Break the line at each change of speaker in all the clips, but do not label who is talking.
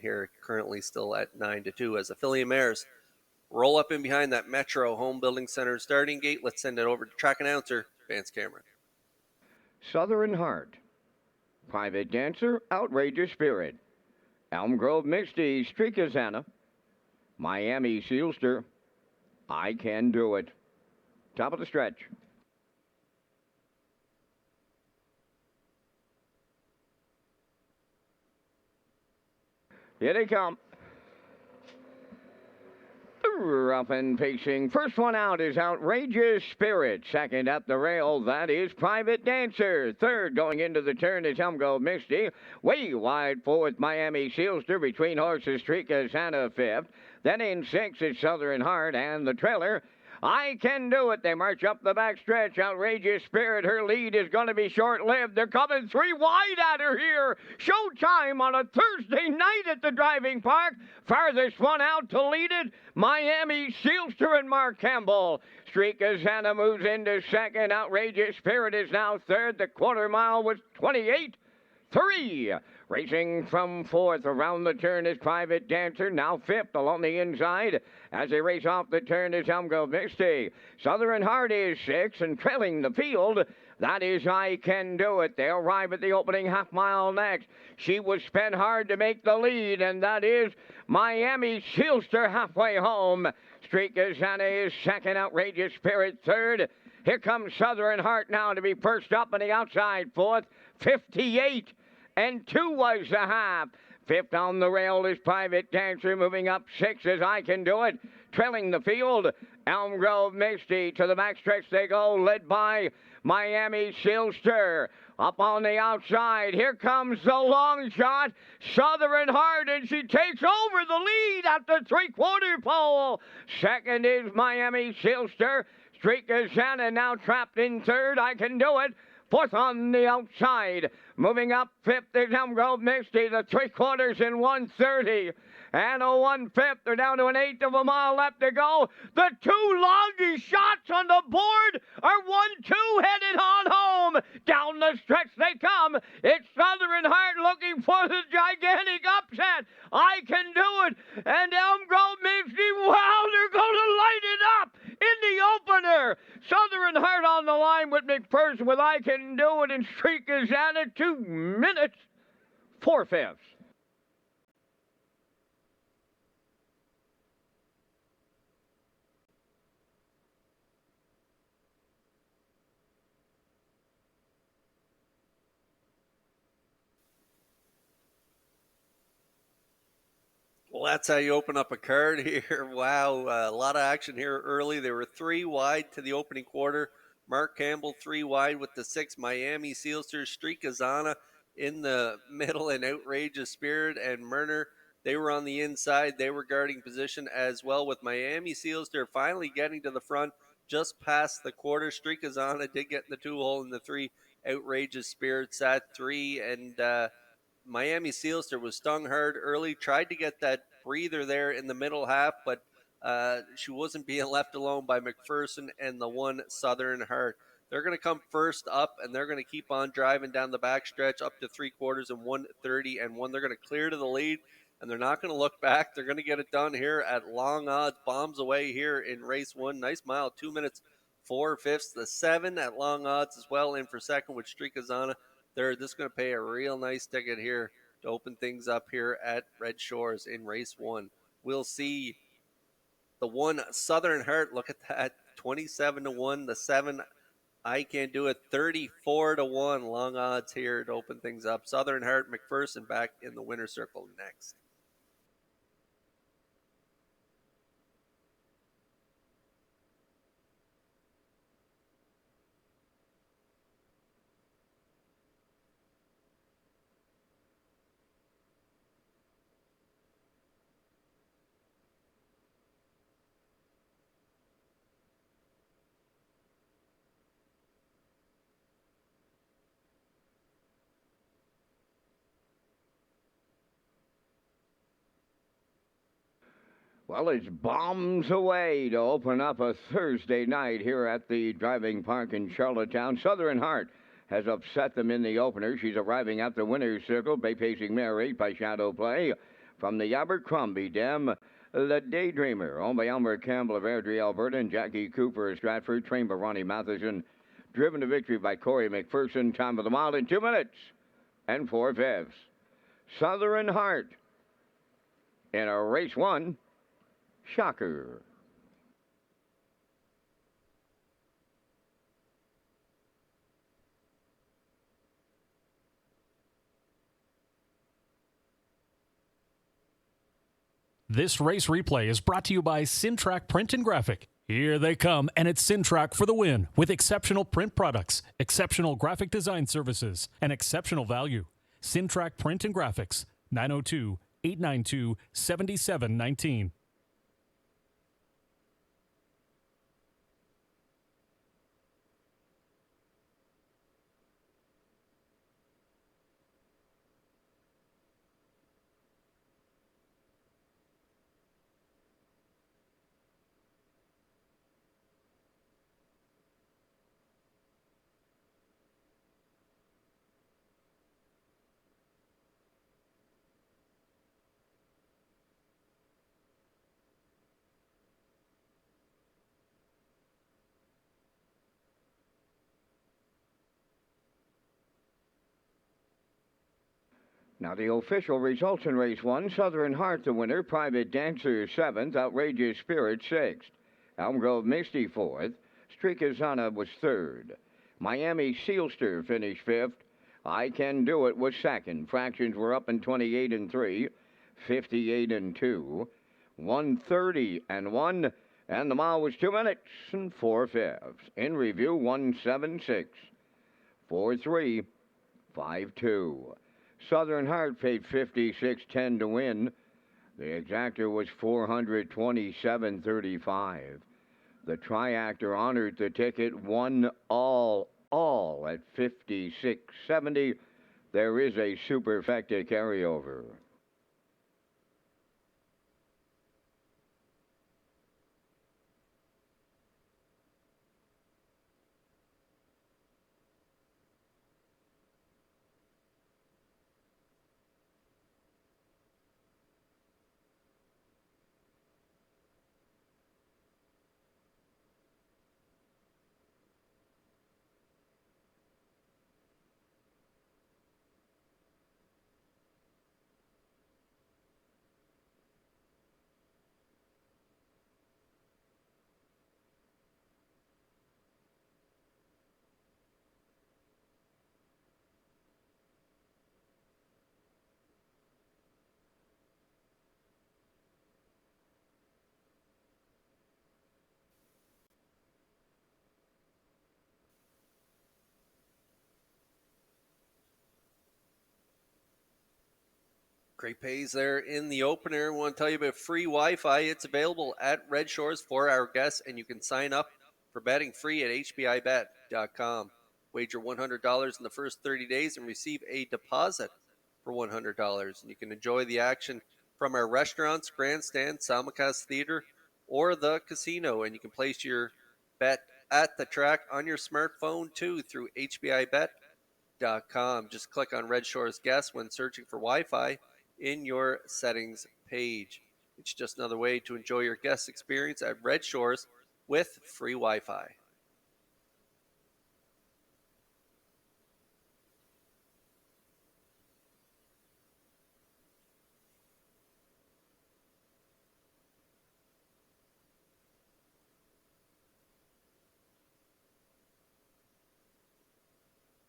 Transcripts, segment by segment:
here, currently still at 9-2 as affiliate mares roll up in behind that Metro Home Building Center starting gate. Let's send it over to track announcer Vance Cameron.
Southern Heart, Private Dancer, Outrageous Spirit, Elm Grove Misty, Streakazana, Miami Sealster, I Can Do It. Top of the stretch. Here they come. Rough and pacing. First one out is Outrageous Spirit. Second up the rail, that is Private Dancer. Third going into the turn is Elm Grove Misty. Way wide fourth, Miami Sealster. Between horses, Streakazana fifth. Then in sixth is Southern Heart, and the trailer, I Can Do It. They march up the back stretch. Outrageous Spirit, her lead is going to be short-lived. They're coming three wide at her here. Showtime on a Thursday night at the driving park. Farthest one out to lead it, Miami Sealster and Mark Campbell. Streakazana moves into second. Outrageous Spirit is now third. The quarter mile was 28-3. Racing from fourth, around the turn is Private Dancer, now fifth along the inside. As they race off the turn is Elm Grove Misty. Southern Heart is sixth, and trailing the field, that is I Can Do It. They arrive at the opening half mile next. She was spent hard to make the lead, and that is Miami Sealster halfway home. Streakazana is second, Outrageous Spirit third. Here comes Southern Heart now to be first up on the outside fourth. 58 and 2 was the half. Fifth on the rail is Private Dancer, moving up six as I Can Do It. Trailing the field, Elm Grove Misty. To the backstretch they go, led by Miami Sealster. Up on the outside, here comes the long shot, Southern Heart, and she takes over the lead at the three-quarter pole. Second is Miami Sealster. Streakazana now trapped in third. I Can Do It. Fourth on the outside. Moving up fifth is Elm Grove Misty. The three-quarters in 1:30. And a 1/5. They're down to an eighth of a mile left to go. The two longest shots on the board are 1-2 headed on home. Down the stretch they come. It's Southern Heart looking for the gigantic upset. I Can Do It. And Elm Grove Misty, wow, they're going to light it up in the opener. Southern Heart on the line with McPherson with I Can Do It, and Streakazana 2 minutes 4/5.
Well, that's how you open up a card here. Wow, a lot of action here early. They were three wide to the opening quarter. Mark Campbell three wide with the six. Miami Sealster, Streakazana in the middle, and Outrageous Spirit and Murner. They were on the inside. They were guarding position as well, with Miami Sealster finally getting to the front just past the quarter. Streakazana did get in the two-hole in the three. Outrageous Spirit sat three, and Miami Sealster was stung hard early, tried to get that breather there in the middle half, but she wasn't being left alone by McPherson and the one Southern Heart. They're going to come first up, and they're going to keep on driving down the backstretch up to three-quarters in 1:30 and 1. They're going to clear to the lead, and they're not going to look back. They're going to get it done here at long odds. Bombs away here in race 1. Nice mile, 2 minutes 4/5. The 7 at long odds as well in for second with Streakazana third. This is going to pay a real nice ticket here to open things up here at Red Shores in race 1. We'll see the one Southern Heart. Look at that, 27-1. The 7 I Can Do It, 34-1. Long odds here to open things up. Southern Heart, McPherson back in the winner's circle next.
Well, it's bombs away to open up a Thursday night here at the driving park in Charlottetown. Southern Heart has upset them in the opener. She's arriving at the winner's circle. Bay Pacing Mare 8 by Shadow Play. From the Abercrombie Dam, the Daydreamer, owned by Elmer Campbell of Airdrie, Alberta, and Jackie Cooper of Stratford, trained by Ronnie Matheson. Driven to victory by Corey McPherson. Time of the mile in 2 minutes and 4/5. Southern Heart in a race 1, Shocker.
This race replay is brought to you by Syntrack Print and Graphic. Here they come, and it's Syntrack for the win with exceptional print products, exceptional graphic design services, and exceptional value. Syntrack Print and Graphics, 902-892-7719.
Now the official results in race 1, Southern Heart the winner, Private Dancer 7th, Outrageous Spirit 6th, Elm Grove Misty 4th, Streakazana was 3rd, Miami Sealster finished 5th, I Can Do It was 2nd, fractions were up in 28 and 3, 58 and 2, 130 and 1, and the mile was 2 minutes and 4/5. In review, 176, 43, 52. Southern Heart paid $56.10 to win. The exactor was $427.35. The triactor honored the ticket, won all at $56.70. There is a superfecta carryover.
Great pays there in the opener. I want to tell you about free Wi-Fi. It's available at Red Shores for our guests, and you can sign up for betting free at hbibet.com. Wager $100 in the first 30 days and receive a deposit for $100. And you can enjoy the action from our restaurants, grandstand, simulcast theater, or the casino. And you can place your bet at the track on your smartphone too through hbibet.com. Just click on Red Shores Guest when searching for Wi-Fi in your settings page. It's just another way to enjoy your guest experience at Red Shores with free Wi-Fi.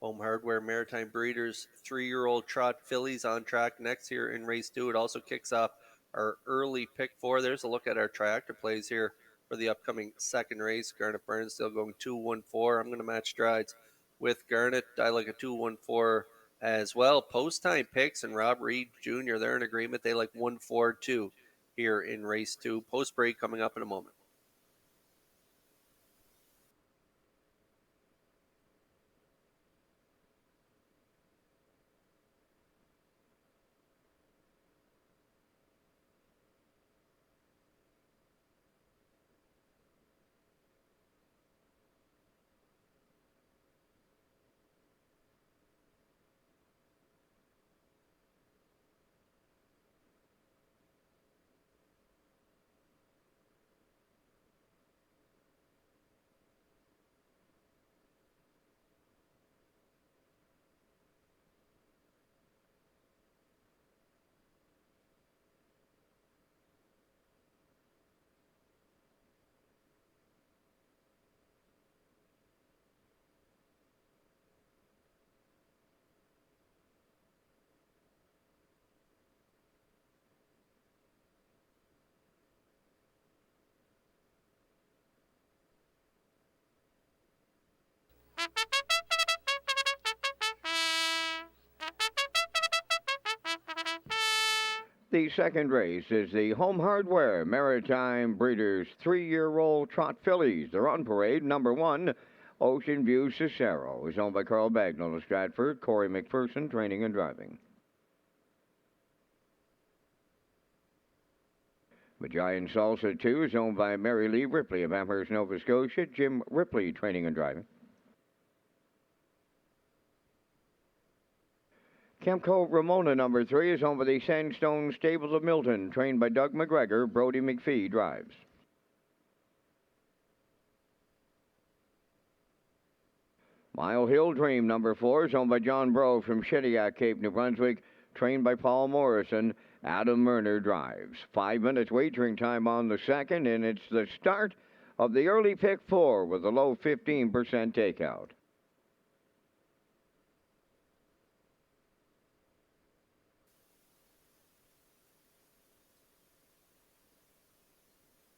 Home Hardware Maritime Breeders 3-year-old trot fillies on track next here in race 2. It also kicks off our early pick 4. There's a look at our tractor plays here for the upcoming second race. Garnet Burns still going 2-1-4. I'm going to match strides with Garnet. I like a 2-1-4 as well. Post time picks and Rob Reed Jr., they're in agreement. They like 1-4-2 here in race 2. Post break coming up in a moment.
the second race is the Home Hardware Maritime Breeders 3-year-old Trot Fillies. They're on parade. Number 1, Ocean View Cicero, is owned by Carl Bagnall of Stratford. Corey McPherson, training and driving. Giant Salsa 2 is owned by Mary Lee Ripley of Amherst, Nova Scotia. Jim Ripley, training and driving. Camco Ramona number 3 is owned by the Sandstone Stables of Milton, trained by Doug McGregor. Brody McPhee drives. Mile Hill Dream number 4 is owned by John Bro from Shediac, Cape, New Brunswick, trained by Paul Morrison. Adam Murner drives. 5 minutes wagering time on the second, and it's the start of the early pick 4 with a low 15% takeout.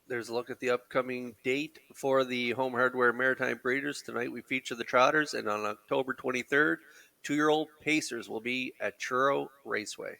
There's a look at the upcoming date for the Home Hardware Maritime Breeders. Tonight we feature the Trotters, and on October 23rd, 2-year-old Pacers will be at SHORES Raceway.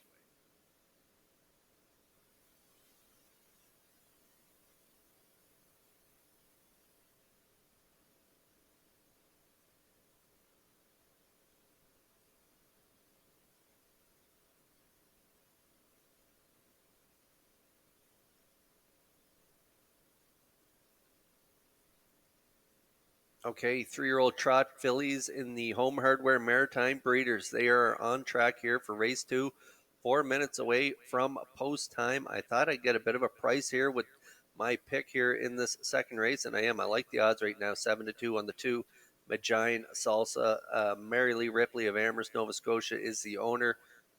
Okay, 3-year-old Trot Fillies in the Home Hardware Maritime Breeders. They are on track here for race 2, 4 minutes away from post time. I thought I'd get a bit of a price here with my pick here in this second race, and I am. I like the odds right now, 7-2 on the 2. Giant Salsa. Mary Lee Ripley of Amherst, Nova Scotia is the owner,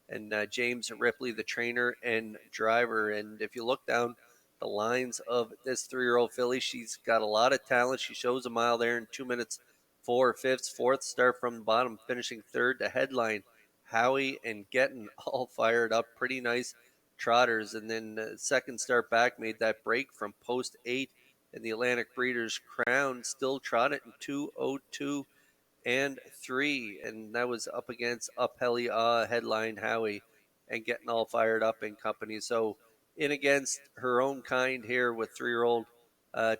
and James Ripley, the trainer and driver. And if you look down the lines of this 3-year-old filly, she's got a lot of talent. She shows a mile there in 2 minutes 4/5. Fourth start from the bottom, finishing third to headline Howie and getting all fired up. Pretty nice trotters. And then second start back made that break from post 8 in the Atlantic Breeders' Crown. Still trotted in 2:02 and 3, and that was up against Uphelly headline Howie and getting all fired up in company. So in against her own kind here with 3-year-old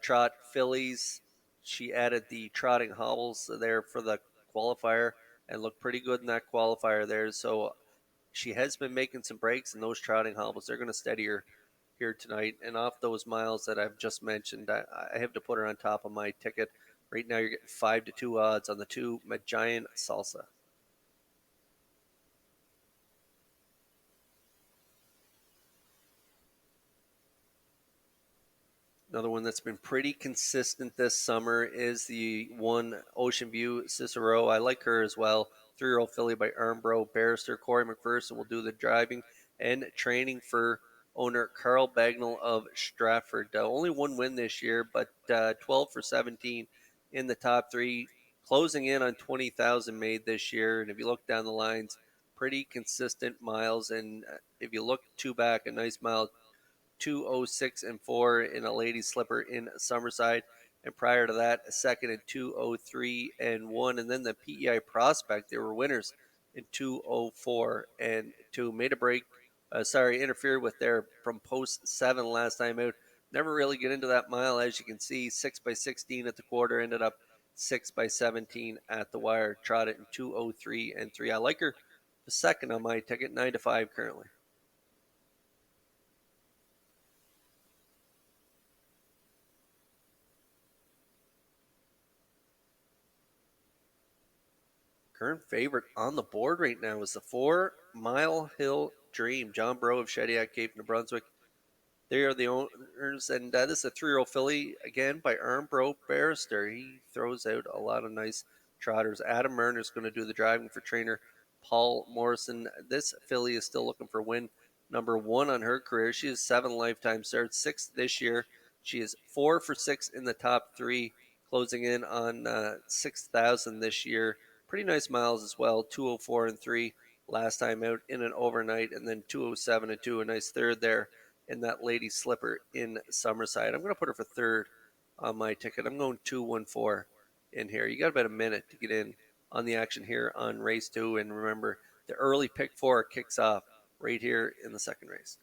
Trot Fillies. She added the trotting hobbles there for the qualifier and looked pretty good in that qualifier there. So she has been making some breaks, and those trotting hobbles, they're going to steady her here tonight. And off those miles that I've just mentioned, I have to put her on top of my ticket. Right now you're getting 5-2 odds on the 2 Giant Salsa. Another one that's been pretty consistent this summer is the 1 Ocean View Cicero. I like her as well. 3-year-old filly by Armbro Barrister. Corey McPherson will do the driving and training for owner Carl Bagnall of Stratford. Only 1 win this year, but 12 for 17 in the top 3, closing in on 20,000 made this year. And if you look down the lines, pretty consistent miles. And if you look 2 back, a nice mile, 2:06 and 4 in a lady slipper in Summerside, and prior to that, a second in 2:03 and 1, and then the PEI Prospect, they were winners in 2:04 and 2. Made a break, interfered with there from post 7 last time out. Never really get into that mile, as you can see. 6x16 at the quarter, ended up 6x17 at the wire. Trotted in 2:03 and 3. I like her the second on my ticket, 9-5 currently. Current favorite on the board right now is the 4 Mile Hill Dream. John Bro of Shediac, Cape, New Brunswick. They are the owners, and this is a 3-year-old filly, again, by Armbro Barrister. He throws out a lot of nice trotters. Adam Murner is going to do the driving for trainer Paul Morrison. This filly is still looking for win number 1 on her career. She has 7 lifetime starts, 6 this year. She is 4 for 6 in the top 3, closing in on 6,000 this year. Pretty nice miles as well, 2:04 and 3 last time out in an overnight, and then 2:07 and 2, a nice third there in that lady slipper in Summerside. I'm going to put her for third on my ticket. I'm going 2-1-4 in here. You got about a minute to get in on the action here on race 2, and remember, the early pick 4 kicks off right here in the second race.